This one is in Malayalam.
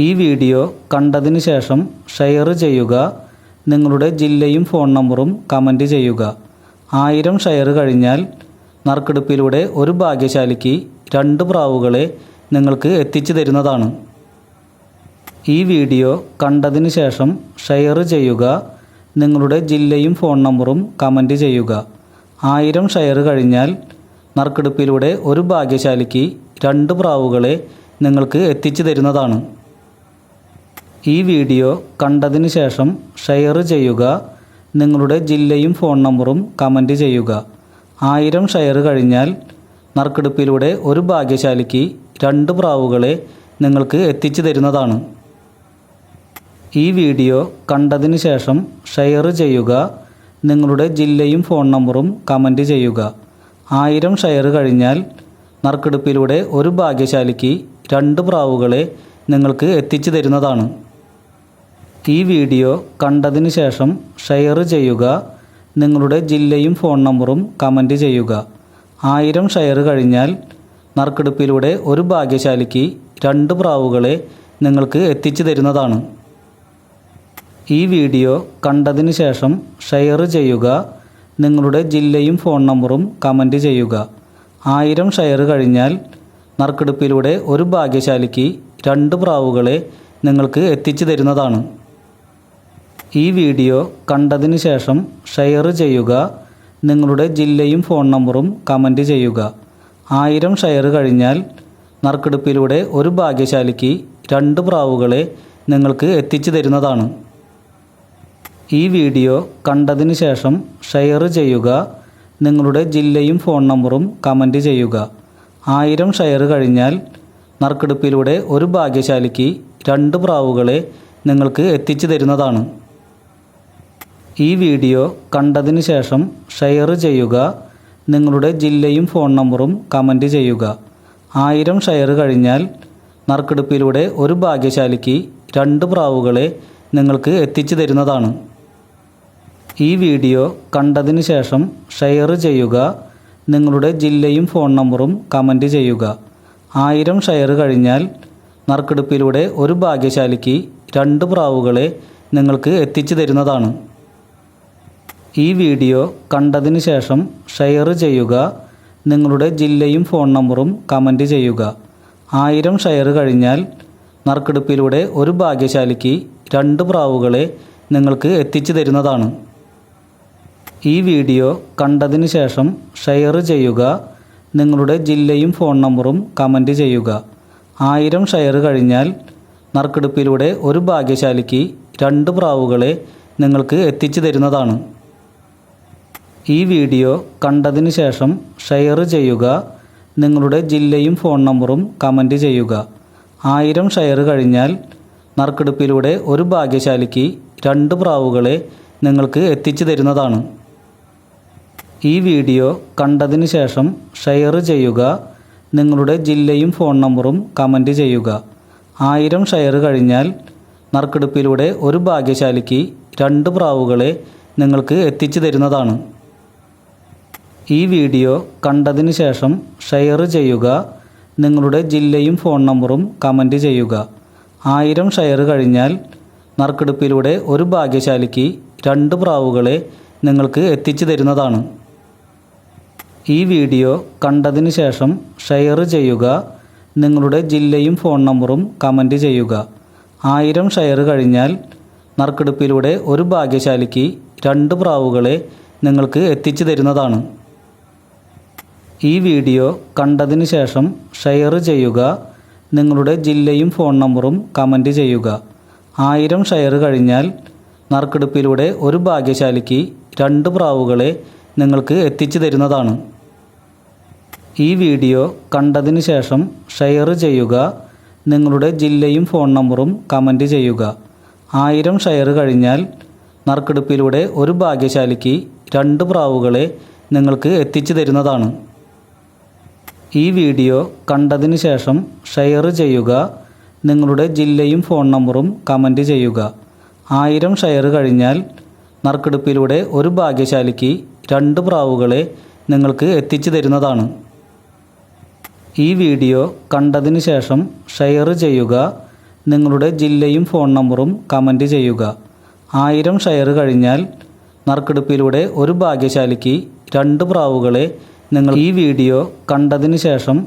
ഈ വീഡിയോ കണ്ടതിന് ശേഷം ഷെയർ ചെയ്യുക. നിങ്ങളുടെ ജില്ലയും ഫോൺ നമ്പറും കമൻറ്റ് ചെയ്യുക. 1000 ഷെയർ കഴിഞ്ഞാൽ നറുക്കെടുപ്പിലൂടെ ഒരു ഭാഗ്യശാലിക്ക് 2 പ്രാവുകളെ നിങ്ങൾക്ക് എത്തിച്ചു തരുന്നതാണ്. ഈ വീഡിയോ കണ്ടതിന് ശേഷം ഷെയർ ചെയ്യുക. നിങ്ങളുടെ ജില്ലയും ഫോൺ നമ്പറും കമൻറ്റ് ചെയ്യുക. 1000 ഷെയർ കഴിഞ്ഞാൽ നറുക്കെടുപ്പിലൂടെ ഒരു ഭാഗ്യശാലിക്ക് 2 പ്രാവുകളെ നിങ്ങൾക്ക് എത്തിച്ചു തരുന്നതാണ്. ഈ വീഡിയോ കണ്ടതിന് ശേഷം ഷെയർ ചെയ്യുക. നിങ്ങളുടെ ജില്ലയും ഫോൺ നമ്പറും കമൻറ്റ് ചെയ്യുക. 1000 ഷെയർ കഴിഞ്ഞാൽ നറുക്കെടുപ്പിലൂടെ ഒരു ഭാഗ്യശാലിക്ക് 2 പ്രാവുകളെ നിങ്ങൾക്ക് എത്തിച്ചു തരുന്നതാണ്. ഈ വീഡിയോ കണ്ടതിന് ശേഷം ഷെയർ ചെയ്യുക. നിങ്ങളുടെ ജില്ലയും ഫോൺ നമ്പറും കമൻറ്റ് ചെയ്യുക. 1000 ഷെയർ കഴിഞ്ഞാൽ നറുക്കെടുപ്പിലൂടെ ഒരു ഭാഗ്യശാലിക്ക് 2 പ്രാവുകളെ നിങ്ങൾക്ക് എത്തിച്ചു തരുന്നതാണ്. ഈ വീഡിയോ കണ്ടതിന് ശേഷം ഷെയർ ചെയ്യുക. നിങ്ങളുടെ ജില്ലയും ഫോൺ നമ്പറും കമൻറ്റ് ചെയ്യുക. 1000 ഷെയർ കഴിഞ്ഞാൽ നറുക്കെടുപ്പിലൂടെ ഒരു ഭാഗ്യശാലിക്ക് 2 പ്രാവുകളെ നിങ്ങൾക്ക് എത്തിച്ചു തരുന്നതാണ്. ഈ വീഡിയോ കണ്ടതിന് ശേഷം ഷെയർ ചെയ്യുക. നിങ്ങളുടെ ജില്ലയും ഫോൺ നമ്പറും കമൻറ്റ് ചെയ്യുക. 1000 ഷെയർ കഴിഞ്ഞാൽ നറുക്കെടുപ്പിലൂടെ ഒരു ഭാഗ്യശാലിക്ക് 2 പ്രാവുകളെ നിങ്ങൾക്ക് എത്തിച്ചു തരുന്നതാണ്. ഈ വീഡിയോ കണ്ടതിന് ശേഷം ഷെയർ ചെയ്യുക. നിങ്ങളുടെ ജില്ലയും ഫോൺ നമ്പറും കമൻറ്റ് ചെയ്യുക. 1000 ഷെയർ കഴിഞ്ഞാൽ നറുക്കെടുപ്പിലൂടെ ഒരു ഭാഗ്യശാലിക്ക് 2 പ്രാവുകളെ നിങ്ങൾക്ക് എത്തിച്ചു തരുന്നതാണ്. ഈ വീഡിയോ കണ്ടതിന് ശേഷം ഷെയർ ചെയ്യുക. നിങ്ങളുടെ ജില്ലയും ഫോൺ നമ്പറും കമൻറ്റ് ചെയ്യുക. 1000 ഷെയർ കഴിഞ്ഞാൽ നറുക്കെടുപ്പിലൂടെ ഒരു ഭാഗ്യശാലിക്ക് 2 പ്രാവുകളെ നിങ്ങൾക്ക് എത്തിച്ചു തരുന്നതാണ്. ഈ വീഡിയോ കണ്ടതിന് ശേഷം ഷെയർ ചെയ്യുക. നിങ്ങളുടെ ജില്ലയും ഫോൺ നമ്പറും കമൻറ്റ് ചെയ്യുക. 1000 ഷെയർ കഴിഞ്ഞാൽ നറുക്കെടുപ്പിലൂടെ ഒരു ഭാഗ്യശാലിക്ക് 2 പ്രാവുകളെ നിങ്ങൾക്ക് എത്തിച്ചു തരുന്നതാണ്. ഈ വീഡിയോ കണ്ടതിന് ശേഷം ഷെയർ ചെയ്യുക. നിങ്ങളുടെ ജില്ലയും ഫോൺ നമ്പറും കമൻറ്റ് ചെയ്യുക. 1000 ഷെയർ കഴിഞ്ഞാൽ നറുക്കെടുപ്പിലൂടെ ഒരു ഭാഗ്യശാലിക്ക് 2 പ്രാവുകളെ നിങ്ങൾക്ക് എത്തിച്ചു തരുന്നതാണ്. ഈ വീഡിയോ കണ്ടതിന് ശേഷം ഷെയർ ചെയ്യുക. നിങ്ങളുടെ ജില്ലയും ഫോൺ നമ്പറും കമൻറ്റ് ചെയ്യുക. 1000 ഷെയർ കഴിഞ്ഞാൽ നറുക്കെടുപ്പിലൂടെ ഒരു ഭാഗ്യശാലിക്ക് 2 പ്രാവുകളെ നിങ്ങൾക്ക് എത്തിച്ചു തരുന്നതാണ്. ഈ വീഡിയോ കണ്ടതിന് ശേഷം ഷെയർ ചെയ്യുക. നിങ്ങളുടെ ജില്ലയും ഫോൺ നമ്പറും കമൻറ്റ് ചെയ്യുക. 1000 ഷെയർ കഴിഞ്ഞാൽ നറുക്കെടുപ്പിലൂടെ ഒരു ഭാഗ്യശാലിക്ക് 2 പ്രാവുകളെ നിങ്ങൾക്ക് എത്തിച്ചു തരുന്നതാണ്. ഈ വീഡിയോ കണ്ടതിന് ശേഷം ഷെയർ ചെയ്യുക. നിങ്ങളുടെ ജില്ലയും ഫോൺ നമ്പറും കമൻറ്റ് ചെയ്യുക. 1000 ഷെയർ കഴിഞ്ഞാൽ നറുക്കെടുപ്പിലൂടെ ഒരു ഭാഗ്യശാലിക്ക് 2 പ്രാവുകളെ നിങ്ങൾക്ക് എത്തിച്ചു തരുന്നതാണ്. ഈ വീഡിയോ കണ്ടതിന് ശേഷം ഷെയർ ചെയ്യുക. നിങ്ങളുടെ ജില്ലയും ഫോൺ നമ്പറും കമൻറ്റ് ചെയ്യുക. 1000 ഷെയർ കഴിഞ്ഞാൽ നറുക്കെടുപ്പിലൂടെ ഒരു ഭാഗ്യശാലിക്ക് 2 പ്രാവുകളെ നിങ്ങൾക്ക് എത്തിച്ചു തരുന്നതാണ്. ഈ വീഡിയോ കണ്ടതിന് ശേഷം ഷെയർ ചെയ്യുക. നിങ്ങളുടെ ജില്ലയും ഫോൺ നമ്പറും കമൻറ്റ് ചെയ്യുക. 1000 ഷെയർ കഴിഞ്ഞാൽ നറുക്കെടുപ്പിലൂടെ ഒരു ഭാഗ്യശാലിക്ക് 2 പ്രാവുകളെ നിങ്ങൾക്ക് എത്തിച്ചു തരുന്നതാണ്. ഈ വീഡിയോ കണ്ടതിന് ശേഷം ഷെയർ ചെയ്യുക. നിങ്ങളുടെ ജില്ലയും ഫോൺ നമ്പറും കമൻറ്റ് ചെയ്യുക. 1000 ഷെയർ കഴിഞ്ഞാൽ നറുക്കെടുപ്പിലൂടെ ഒരു ഭാഗ്യശാലിക്ക് 2 പ്രാവുകളെ നിങ്ങൾക്ക് എത്തിച്ചു തരുന്നതാണ്. ഈ വീഡിയോ കണ്ടതിന് ശേഷം ഷെയർ ചെയ്യുക. നിങ്ങളുടെ ജില്ലയും ഫോൺ നമ്പറും കമൻറ്റ് ചെയ്യുക. 1000 ഷെയർ കഴിഞ്ഞാൽ നറുക്കെടുപ്പിലൂടെ ഒരു ഭാഗ്യശാലിക്ക് 2 പ്രാവുകളെ നിങ്ങൾക്ക് എത്തിച്ചു തരുന്നതാണ്. ഈ വീഡിയോ കണ്ടതിന് ശേഷം ഷെയർ ചെയ്യുക. നിങ്ങളുടെ ജില്ലയും ഫോൺ നമ്പറും കമൻറ്റ് ചെയ്യുക. 1000 ഷെയർ കഴിഞ്ഞാൽ നറുക്കെടുപ്പിലൂടെ ഒരു ഭാഗ്യശാലിക്ക് 2 പ്രാവുകളെ നിങ്ങൾക്ക് എത്തിച്ചു തരുന്നതാണ്. ഈ വീഡിയോ കണ്ടതിന് ശേഷം ഷെയർ ചെയ്യുക. നിങ്ങളുടെ ജില്ലയും ഫോൺ നമ്പറും കമൻറ്റ് ചെയ്യുക. 1000 ഷെയർ കഴിഞ്ഞാൽ നറുക്കെടുപ്പിലൂടെ ഒരു ഭാഗ്യശാലിക്ക് 2 പ്രാവുകളെ നിങ്ങൾക്ക് എത്തിച്ചു തരുന്നതാണ്. ഈ വീഡിയോ കണ്ടതിന് ശേഷം ഷെയർ ചെയ്യുക. നിങ്ങളുടെ ജില്ലയും ഫോൺ നമ്പറും കമൻറ്റ് ചെയ്യുക. 1000 ഷെയർ കഴിഞ്ഞാൽ നറുക്കെടുപ്പിലൂടെ ഒരു ഭാഗ്യശാലിക്ക് 2 പ്രാവുകളെ നിങ്ങൾ ഈ വീഡിയോ കണ്ടതിന് ശേഷം